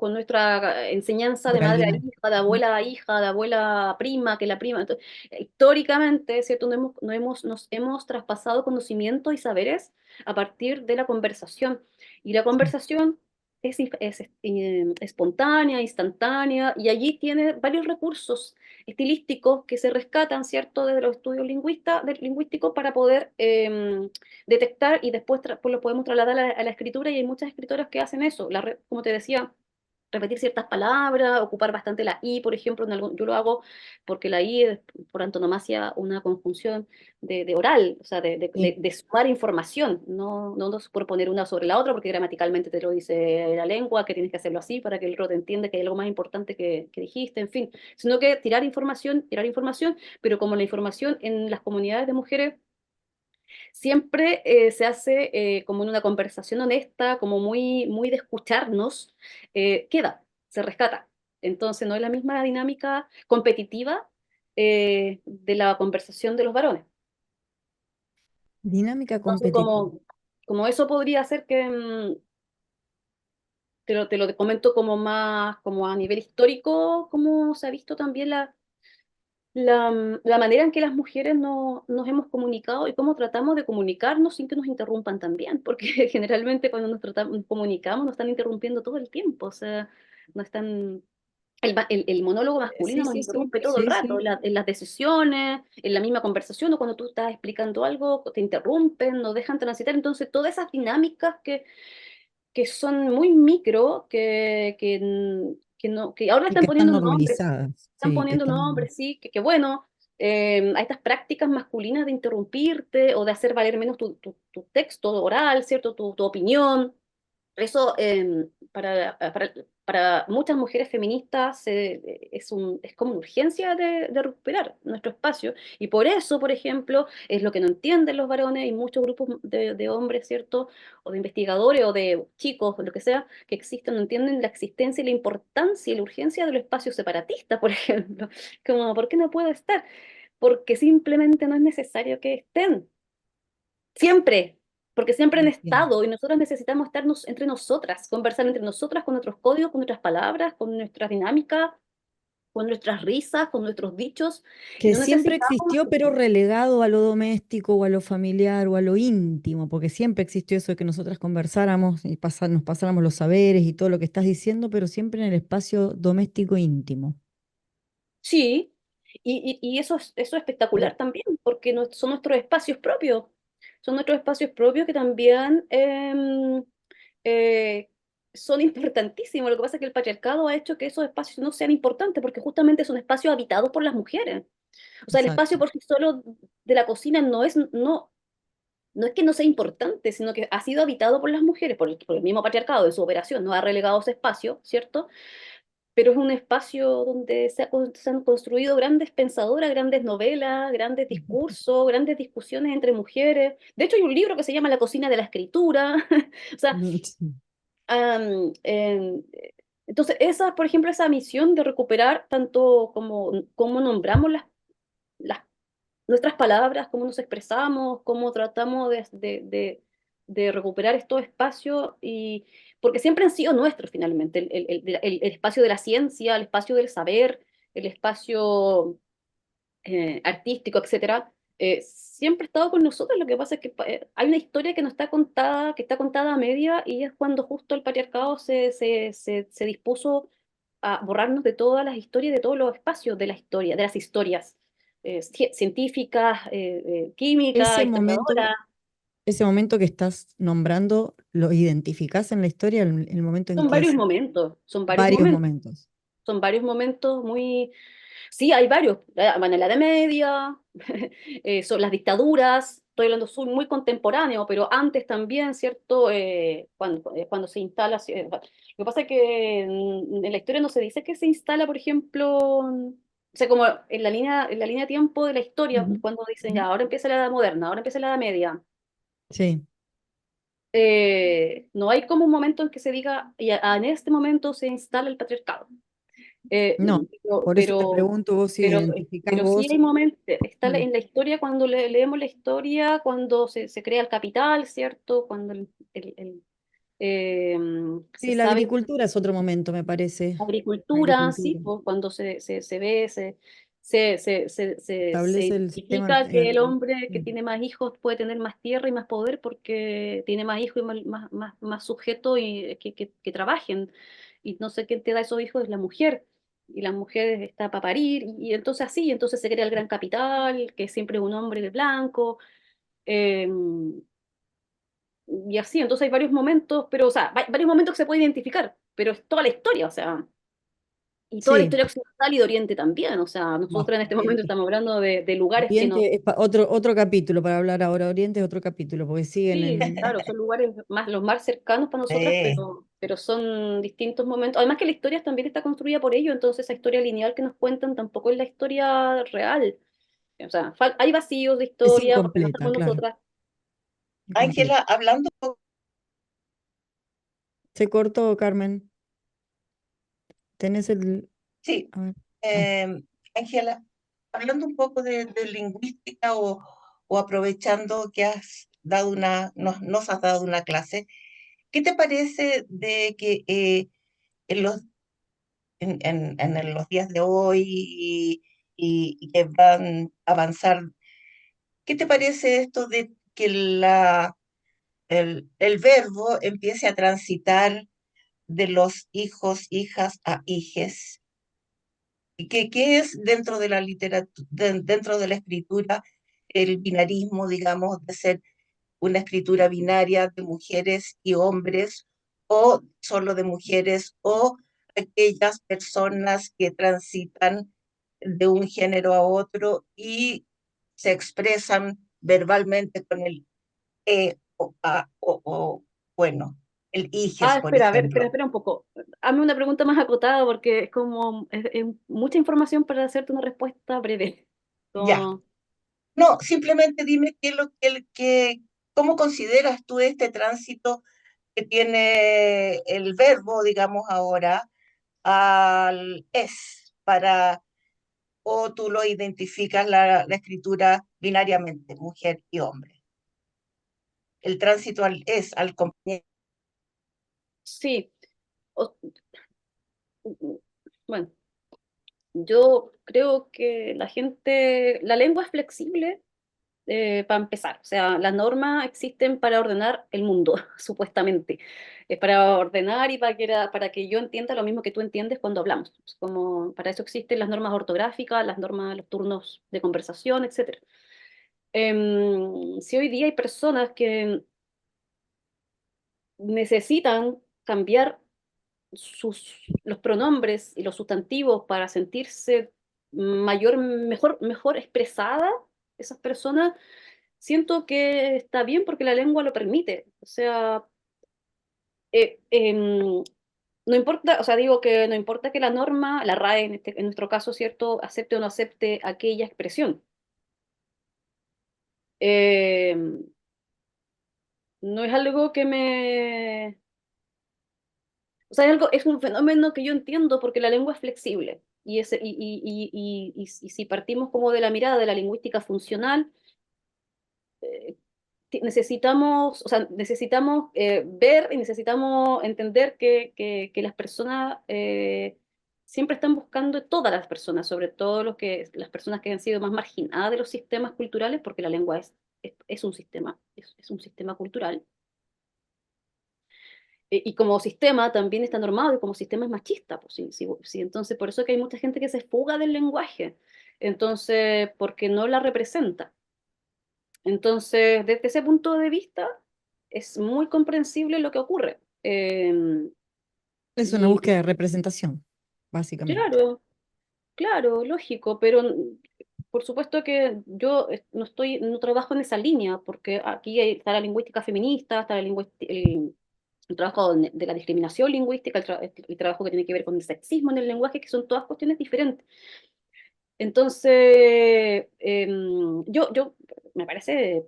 con nuestra enseñanza de madre a Oralidad. hija, de Ujú. abuela a hija, de abuela a prima, que la prima. Entonces, históricamente, ¿cierto? Nos hemos traspasado conocimientos y saberes a partir de la conversación. Y la Sí, conversación es espontánea, instantánea, y allí tiene varios recursos estilísticos que se rescatan, ¿cierto?, desde los estudios lingüísticos para poder detectar y después pues lo podemos trasladar a la escritura y hay muchas escritoras que hacen eso, como te decía, repetir ciertas palabras, ocupar bastante la I, por ejemplo, yo lo hago porque la I es por antonomasia una conjunción de oral, o sea, sí, de sumar información, no superponer una sobre la otra porque gramaticalmente te lo dice la lengua, que tienes que hacerlo así para que el otro te entienda que hay algo más importante que dijiste, en fin, sino que tirar información, pero como la información en las comunidades de mujeres siempre se hace como en una conversación honesta, como muy de escucharnos, se rescata. Entonces no es la misma dinámica competitiva de la conversación de los varones. dinámica Entonces competitiva. como eso podría ser que, te lo comento como más, como a nivel histórico, como se ha visto también la manera en que las mujeres nos hemos comunicado y cómo tratamos de comunicarnos sin que nos interrumpan también, porque generalmente cuando nos comunicamos nos están interrumpiendo todo el tiempo, o sea, no están... el monólogo masculino Sí, nos sí, sí, interrumpe todo el sí, rato, sí. en las decisiones, en la misma conversación o cuando tú estás explicando algo, te interrumpen, no dejan transitar, entonces todas esas dinámicas que son muy micro, que ahora Y que están están poniendo nombres, normalizadas. están Sí, que poniendo están. nombres, sí, que bueno, a estas prácticas masculinas de interrumpirte o de hacer valer menos tu texto oral, ¿cierto? Tu opinión. Eso, para muchas mujeres feministas es como una urgencia de recuperar nuestro espacio. Y por eso, por ejemplo, es lo que no entienden los varones y muchos grupos de hombres, ¿cierto? O de investigadores o de chicos, o lo que sea, que existen, no entienden la existencia y la importancia y la urgencia de los espacios separatistas, por ejemplo. Como, ¿por qué no puedo estar? Porque simplemente no es necesario que estén. Siempre, porque siempre han Entiendo. estado y nosotros necesitamos estarnos entre nosotras, conversar entre nosotras con nuestros códigos, con nuestras palabras, con nuestra dinámica, con nuestras risas, con nuestros dichos, y Que no siempre necesitamos... existió, pero relegado a lo doméstico o a lo familiar o a lo íntimo, porque siempre existió eso de que nosotras conversáramos y nos pasáramos los saberes y todo lo que estás diciendo, pero siempre en el espacio doméstico íntimo. Sí, y eso es Pero espectacular también, porque son nuestros espacios propios, son nuestros espacios propios que también eh, son importantísimos. Lo que pasa es que el patriarcado ha hecho que esos espacios no sean importantes, porque justamente son espacios habitados por las mujeres. O sea, el espacio exacto. por sí solo de la cocina no es que no sea importante, sino que ha sido habitado por las mujeres, por el mismo patriarcado de su operación, no ha relegado ese espacio, ¿cierto? Pero es un espacio donde se han construido grandes pensadoras, grandes novelas, grandes discursos, grandes discusiones entre mujeres. De hecho, hay un libro que se llama La cocina de la escritura. O sea, Sí. am, em, entonces, por ejemplo, esa misión de recuperar tanto como nombramos las nuestras palabras, cómo nos expresamos, cómo tratamos de recuperar estos espacios, y, porque siempre han sido nuestros finalmente, el espacio de la ciencia, el espacio del saber, el espacio artístico, etcétera, siempre ha estado con nosotros. Lo que pasa es que hay una historia que no está contada, que está contada a media, y es cuando justo el patriarcado se dispuso a borrarnos de todas las historias, de todos los espacios de la historia, de las historias científicas, químicas, Ese momento, historiadoras. ese momento que estás nombrando, ¿lo identificás en la historia, el momento en Son que varios es momentos, son varios varios momentos, momentos? son varios momentos muy... Sí, hay varios. Bueno, en la Edad Media, son las dictaduras, estoy hablando, soy muy contemporáneo, pero antes también, ¿cierto? Cuando se instala... bueno, lo que pasa es que en la historia no se dice que se instala, por ejemplo, o sea, como en la línea de tiempo de la historia, Ujú, cuando dicen ujú. ya, ahora empieza la Edad Moderna, ahora empieza la Edad Media. Sí, No hay como un momento en que se diga, ya, en este momento se instala el patriarcado. Eh, no, pero, por eso te pero, pregunto vos si pero, identificás pero sí vos. hay momentos, está Mm. en la historia, cuando leemos la historia, cuando se crea el capital, ¿cierto? Cuando eh, se Sí, la sabe agricultura es otro momento, me parece. La agricultura, sí, agricultura. pues, cuando se ve, se Establece el sistema. identifica que el hombre que Sí. tiene más hijos puede tener más tierra y más poder porque tiene más hijos y más sujetos y que trabajen. Y no sé quién te da esos hijos, es la mujer. Y la mujer está para parir, y entonces así, entonces se crea el gran capital, que siempre es un hombre de blanco, eh, y así, entonces hay varios momentos, pero, o sea, varios momentos que se puede identificar, pero es toda la historia, o sea, y toda la Sí. historia occidental y de Oriente también. O sea, Buah, nosotros en este momento Oriente. estamos hablando de lugares que no, Oriente es otro capítulo para hablar ahora. Oriente es otro capítulo, porque siguen sí, en. claro, son lugares los más cercanos para nosotras, Sí. pero son distintos momentos. Además que la historia también está construida por ello, entonces esa historia lineal que nos cuentan tampoco es la historia real. O sea, hay vacíos de Es historia porque no incompleta, estamos claro. nosotras. Incompleta. Ángela, hablando un poco, Se cortó, Carmen. Tenés el. sí, A ver. Ahí. eh, Ángela, hablando un poco de lingüística o aprovechando que nos has dado una clase, ¿qué te parece de que en en los días de hoy y que van a avanzar, qué te parece esto de que el verbo empiece a transitar de los hijos, hijas a hijes? ¿Y qué es dentro de la literatura, dentro de la escritura, el binarismo, digamos, de ser una escritura binaria de mujeres y hombres, o solo de mujeres, o aquellas personas que transitan de un género a otro y se expresan verbalmente con el o, a, o bueno? el Ah, IGES, por espera, a ver, ejemplo. espera un poco. Hazme una pregunta más acotada porque es como es mucha información para hacerte una respuesta breve. Ya. Como, No, simplemente dime cómo consideras tú este tránsito que tiene el verbo, digamos ahora, al es, o tú lo identificas la escritura binariamente, mujer y hombre. El tránsito al es, al compañero. sí, o- bueno, yo creo que la lengua es flexible para empezar. O sea, las normas existen para ordenar el mundo, supuestamente. Es para ordenar y para que yo entienda lo mismo que tú entiendes cuando hablamos. Es como, para eso existen las normas ortográficas, las normas, los turnos de conversación, etcétera. Si hoy día hay personas que necesitan cambiar los pronombres y los sustantivos para sentirse mejor expresada, esas personas, siento que está bien porque la lengua lo permite. O sea, no importa, o sea, digo que no importa que la norma, la RAE en nuestro caso, ¿cierto?, acepte o no acepte aquella expresión. Eh, no es algo que me... O sea, es un fenómeno que yo entiendo porque la lengua es flexible. Y si partimos como de la mirada de la lingüística funcional, eh, necesitamos, o sea, necesitamos ver y necesitamos entender que las personas siempre están buscando, todas las personas, sobre todo las personas que han sido más marginadas de los sistemas culturales, porque la lengua es un sistema, es un sistema cultural. Y como sistema también está normado y como sistema es machista, pues sí, sí, sí, entonces por eso que hay mucha gente que se fuga del lenguaje, entonces porque no la representa. Entonces, desde ese punto de vista, es muy comprensible lo que ocurre. Es una Y búsqueda de representación, básicamente. claro, claro, lógico, pero por supuesto que yo no trabajo en esa línea, porque aquí está la lingüística feminista, está el trabajo de la discriminación lingüística, el trabajo que tiene que ver con el sexismo en el lenguaje, que son todas cuestiones diferentes. Entonces, me parece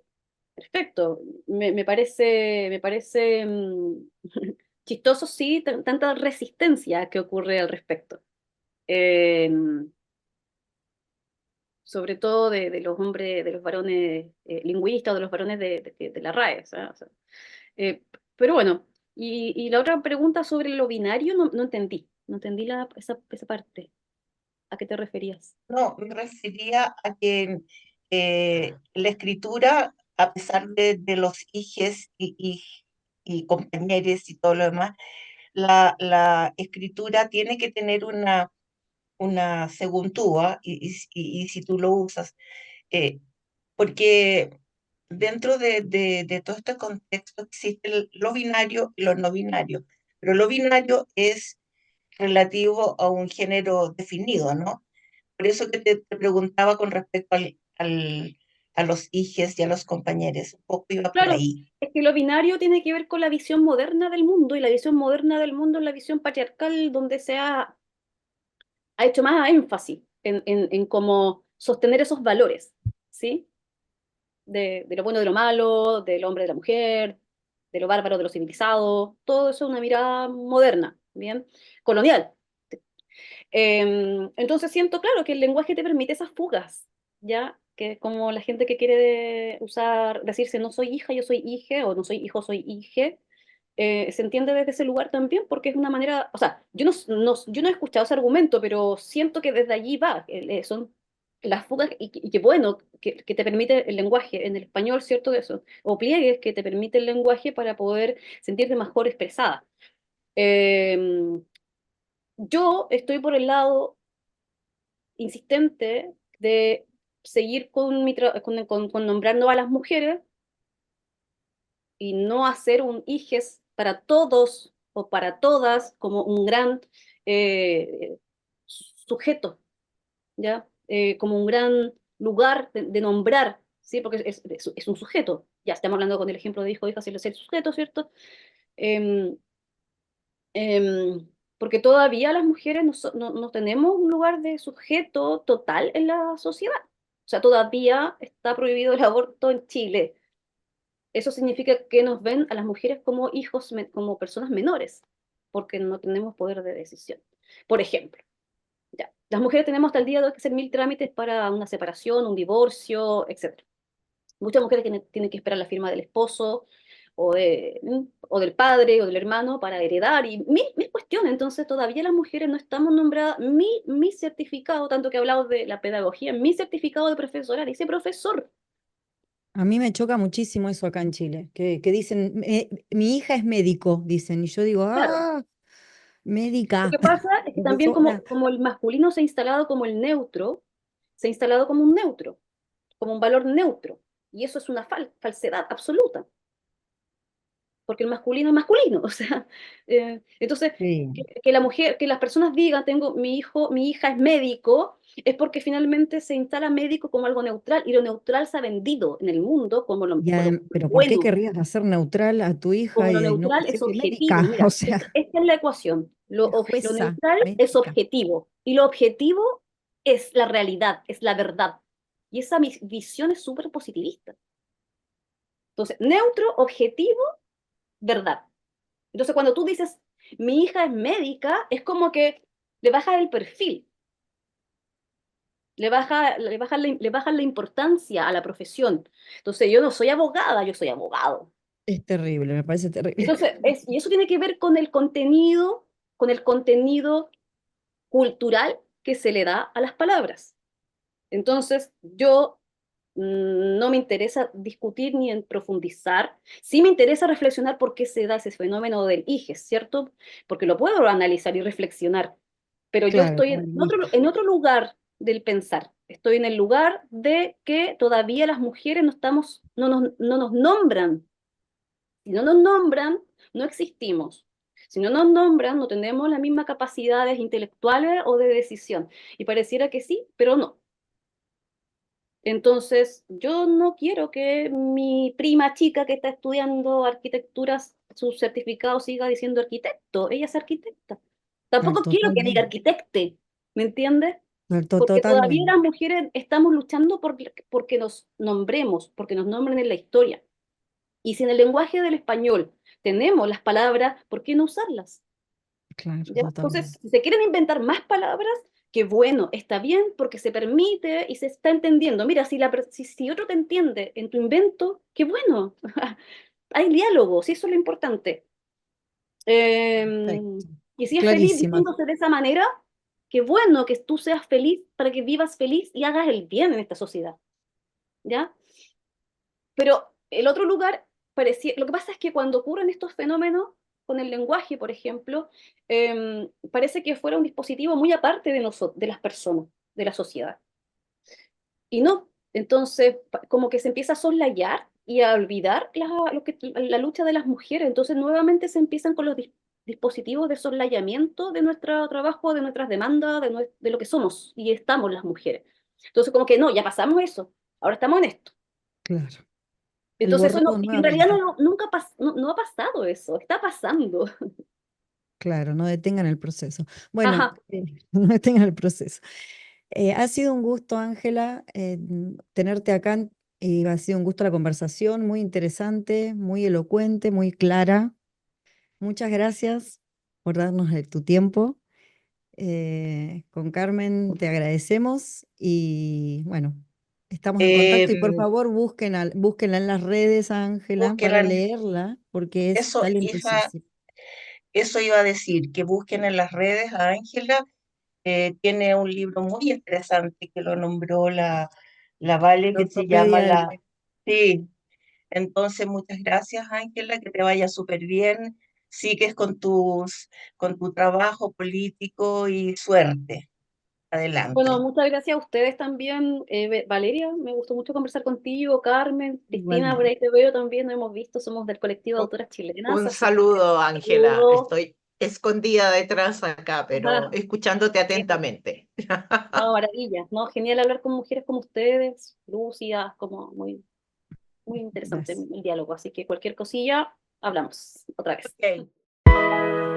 perfecto. Me parece chistoso, sí, tanta resistencia que ocurre al respecto. Eh, Sobre todo de los hombres, de los varones lingüistas o de los varones de la RAE. O sea, eh, pero bueno, y la otra pregunta sobre lo binario no entendí. No entendí esa parte. ¿A qué te referías? No, me refería a que la escritura, a pesar de los hijes y compañeros y todo lo demás, la escritura tiene que tener una segundúa y si tú lo usas, eh, porque dentro de todo este contexto existe lo binario y lo no binario, pero lo binario es relativo a un género definido, ¿no? Por eso que te preguntaba con respecto a los hijes y a los compañeros, un poco iba por Claro, ahí. es que lo binario tiene que ver con la visión moderna del mundo, y la visión moderna del mundo es la visión patriarcal donde ha hecho más énfasis en cómo sostener esos valores, ¿sí? De lo bueno, de lo malo, del hombre, de la mujer, de lo bárbaro, de lo civilizado, todo eso es una mirada moderna, ¿bien? Colonial. Entonces siento, claro, que el lenguaje te permite esas fugas, ¿ya? Que como la gente que quiere decirse no soy hija, yo soy hije, o no soy hijo, soy hije, se entiende desde ese lugar también porque es una manera, o sea, yo no he escuchado ese argumento, pero siento que desde allí va, son las fugas y que bueno, que te permite el lenguaje en el español, ¿cierto? Eso, o pliegues que te permite el lenguaje para poder sentirte mejor expresada. Eh, yo estoy por el lado insistente de seguir con nombrando a las mujeres y no hacer un hijes para todos o para todas como un gran eh, sujeto, ¿ya? Como un gran lugar de nombrar, ¿sí? Porque es un sujeto. Ya estamos hablando con el ejemplo de hijo, hija, si es el sujeto, ¿cierto? Em, porque todavía las mujeres no tenemos un lugar de sujeto total en la sociedad. O sea, todavía está prohibido el aborto en Chile. Eso significa que nos ven a las mujeres como hijos, como personas menores, porque no tenemos poder de decisión. Por ejemplo, ya, las mujeres tenemos hasta el día de hoy que hacer 1000 trámites para una separación, un divorcio, etc. Muchas mujeres tienen que esperar la firma del esposo o del padre o del hermano para heredar y mil cuestiones. Entonces todavía las mujeres no estamos nombradas. Mi certificado, tanto que he hablado de la pedagogía, mi certificado de profesora dice profesor. A mí me choca muchísimo eso acá en Chile, que dicen, mi hija es médico", dicen, y yo digo, Claro. ah, Lo médica, que pasa es que también profesora. como el masculino se ha instalado como el neutro, se ha instalado como un neutro, como un valor neutro. Y eso es una falsedad absoluta, porque el masculino es masculino. O sea, entonces, Sí. que la mujer, que las personas digan, tengo mi hijo, mi hija es médico, es porque finalmente se instala médico como algo neutral, y lo neutral se ha vendido en el mundo como lo Pero ¿por qué bueno, querrías hacer neutral a tu hija como lo y no neutral es decirle médica? objetivo. O Mira, sea, esta es la ecuación. es Lo jueza neutral es médica. objetivo, y lo objetivo es la realidad, es la verdad. Y esa visión es súper positivista. Entonces, neutro, objetivo, verdad. Entonces, cuando tú dices, mi hija es médica, es como que le bajas el perfil, le bajas la importancia a la profesión. Entonces, yo no soy abogada, yo soy abogado. Es terrible, me parece terrible. Entonces, y eso tiene que ver con el contenido cultural que se le da a las palabras. Entonces, yo no me interesa discutir ni en profundizar. Sí me interesa reflexionar por qué se da ese fenómeno del IGES, ¿cierto? Porque lo puedo analizar y reflexionar, pero yo Claro, estoy como lingüista. en otro lugar del pensar. Estoy en el lugar de que todavía las mujeres no nos nombran. Si no nos nombran, no existimos. Si no nos nombran, no tenemos las mismas capacidades intelectuales o de decisión. Y pareciera que sí, pero no. Entonces, yo no quiero que mi prima chica que está estudiando arquitectura, su certificado siga diciendo arquitecto. Ella es arquitecta. Tampoco quiero que diga Totalmente. arquitecte, ¿me entiendes? Porque todavía Totalmente. las mujeres estamos luchando porque nos nombremos, porque nos nombren en la historia. Y si en el lenguaje del español tenemos las palabras, ¿por qué no usarlas? Claro, ¿Ya? Entonces, totalmente. si se quieren inventar más palabras, que bueno, está bien porque se permite y se está entendiendo. Mira, si otro te entiende en tu invento, qué bueno. Hay diálogo, si eso es lo importante. Perfecto. Y si es feliz Clarísima. diciéndose de esa manera, qué bueno que tú seas feliz para que vivas feliz y hagas el bien en esta sociedad. ¿Ya? Pero el otro lugar parecía, lo que pasa es que cuando ocurren estos fenómenos con el lenguaje, por ejemplo, parece que fuera un dispositivo muy aparte de nosotros, de las personas, de la sociedad. Y no, entonces como que se empieza a soslayar y a olvidar la lucha de las mujeres. Entonces nuevamente se empiezan con los dispositivos de soslayamiento de nuestro trabajo, de nuestras demandas, de lo que somos y estamos las mujeres. Entonces como que no, ya pasamos eso, ahora estamos en esto. Claro. El Entonces, eso no, borrón en realidad nuevamente. nunca no ha pasado eso, está pasando. Claro, no detengan el proceso. Bueno, Ajá. no detengan el proceso. Ha sido un gusto, Ángela, tenerte acá y ha sido un gusto la conversación, muy interesante, muy elocuente, muy clara. Muchas gracias por darnos tu tiempo. Con Carmen te agradecemos y bueno, estamos en contacto y por Em, favor búsquenla en las redes, Ángela, para búsquenla, leerla porque es eso, hija, talentosísima. eso iba a decir, que busquen en las redes a Ángela. Tiene un libro muy interesante que lo nombró la Vale, La que se llama ortopedia del la... Sí, entonces muchas gracias, Ángela, que te vaya súper bien. Sigues con tu trabajo político y suerte. Bueno, Adelante. muchas gracias a ustedes también, Valeria, me gustó mucho conversar contigo, Carmen, Cristina, por igualmente. ahí te veo también, nos hemos visto, somos del colectivo de Un autoras chilenas, un así que saludo, Ángela. saludos. Estoy escondida detrás acá, pero Ajá. escuchándote Eso. atentamente. No, maravilla, ¿no? Genial hablar con mujeres como ustedes, lúcidas, como muy interesante Gracias. el diálogo, así que cualquier cosilla, hablamos otra vez. Ok.